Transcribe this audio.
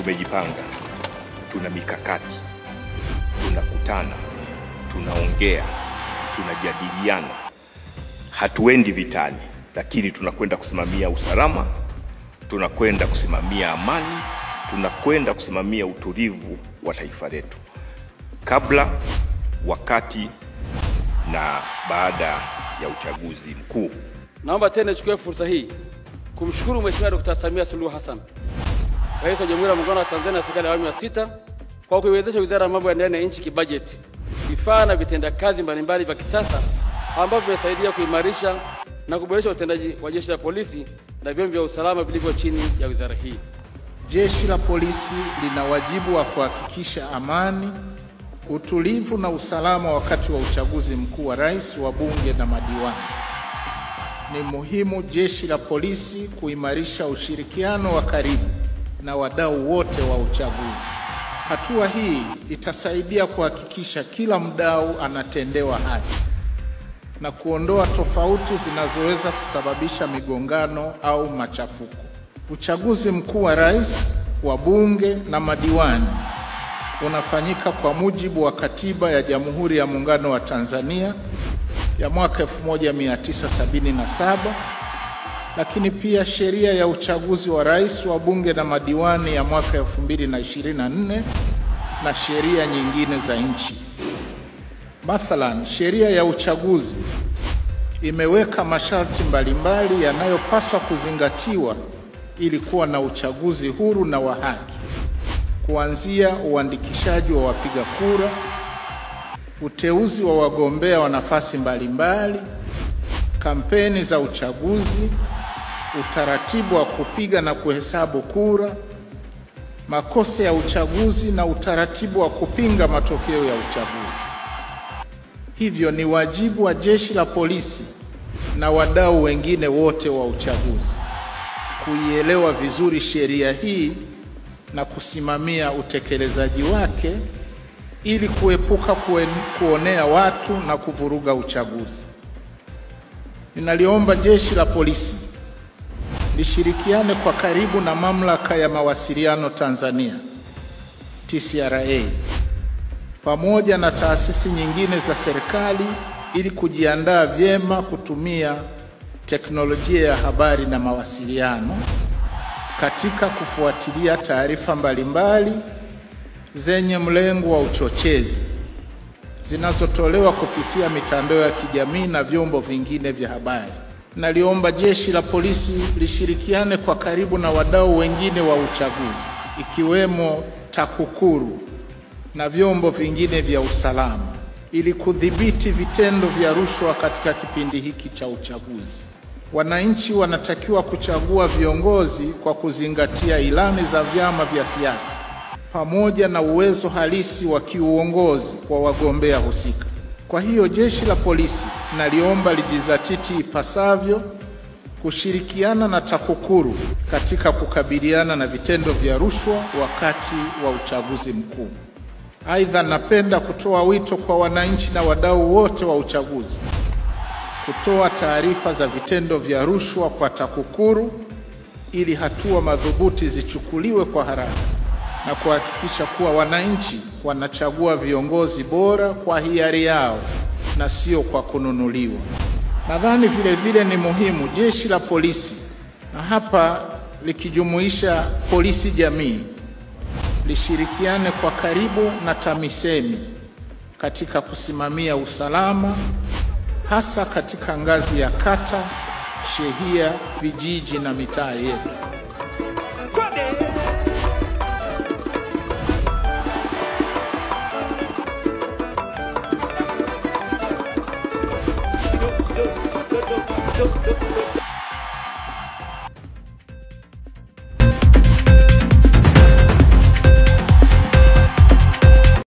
tumejipanga, tuna mikakati, tunakutana, tunaongea, tunajadiliana. Hatuendi vitani, lakini tunakwenda kusimamia usalama, tunakwenda kusimamia amani, tunakwenda kusimamia utulivu wa taifa letu kabla, wakati na baada ya uchaguzi mkuu. Naomba tena nichukue fursa hii kumshukuru Mheshimiwa Dr. Samia Suluhu Hassan, Rais wa Jamhuri ya Muungano wa Tanzania na serikali ya awamu ya 6 kwa kuiwezesha Wizara ya Mambo ya Ndani ya Nchi kibajeti vifaa na vitenda kazi mbalimbali vya kisasa ambavyo vimesaidia kuimarisha na kuboresha utendaji wa Jeshi la Polisi na vyombo vya usalama vilivyo chini ya wizara hii. Jeshi la Polisi lina wajibu wa kuhakikisha amani, utulivu na usalama wakati wa uchaguzi mkuu wa rais, wa bunge na madiwani. Ni muhimu Jeshi la Polisi kuimarisha ushirikiano wa karibu na wadau wote wa uchaguzi. Hatua hii itasaidia kuhakikisha kila mdau anatendewa haki na kuondoa tofauti zinazoweza kusababisha migongano au machafuko. Uchaguzi mkuu wa rais, wa bunge na madiwani unafanyika kwa mujibu wa Katiba ya Jamhuri ya Muungano wa Tanzania ya mwaka 1977, lakini pia sheria ya uchaguzi wa rais, wa bunge na madiwani ya mwaka 2024 na sheria nyingine za nchi. Mathalan, sheria ya uchaguzi imeweka masharti mbalimbali yanayopaswa kuzingatiwa ili kuwa na uchaguzi huru na wa haki, kuanzia uandikishaji wa wapiga kura, uteuzi wa wagombea wa nafasi mbalimbali, kampeni za uchaguzi, utaratibu wa kupiga na kuhesabu kura, makosa ya uchaguzi na utaratibu wa kupinga matokeo ya uchaguzi. Hivyo ni wajibu wa Jeshi la Polisi na wadau wengine wote wa uchaguzi kuielewa vizuri sheria hii na kusimamia utekelezaji wake ili kuepuka kuonea watu na kuvuruga uchaguzi. Ninaliomba Jeshi la Polisi lishirikiane kwa karibu na Mamlaka ya Mawasiliano Tanzania TCRA pamoja na taasisi nyingine za serikali ili kujiandaa vyema kutumia teknolojia ya habari na mawasiliano katika kufuatilia taarifa mbalimbali zenye mlengo wa uchochezi zinazotolewa kupitia mitandao ya kijamii na vyombo vingine vya habari. Naliomba Jeshi la Polisi lishirikiane kwa karibu na wadau wengine wa uchaguzi ikiwemo TAKUKURU na vyombo vingine vya usalama ili kudhibiti vitendo vya rushwa katika kipindi hiki cha uchaguzi. Wananchi wanatakiwa kuchagua viongozi kwa kuzingatia ilani za vyama vya siasa pamoja na uwezo halisi wa kiuongozi wa wagombea husika. Kwa hiyo Jeshi la Polisi naliomba lijizatiti ipasavyo kushirikiana na TAKUKURU katika kukabiliana na vitendo vya rushwa wakati wa uchaguzi mkuu. Aidha, napenda kutoa wito kwa wananchi na wadau wote wa uchaguzi kutoa taarifa za vitendo vya rushwa kwa TAKUKURU ili hatua madhubuti zichukuliwe kwa haraka na kuhakikisha kuwa wananchi wanachagua viongozi bora kwa hiari yao na sio kwa kununuliwa. Nadhani vile vile ni muhimu Jeshi la Polisi, na hapa likijumuisha polisi jamii, lishirikiane kwa karibu na TAMISEMI katika kusimamia usalama hasa katika ngazi ya kata, shehia, vijiji na mitaa yetu. Go.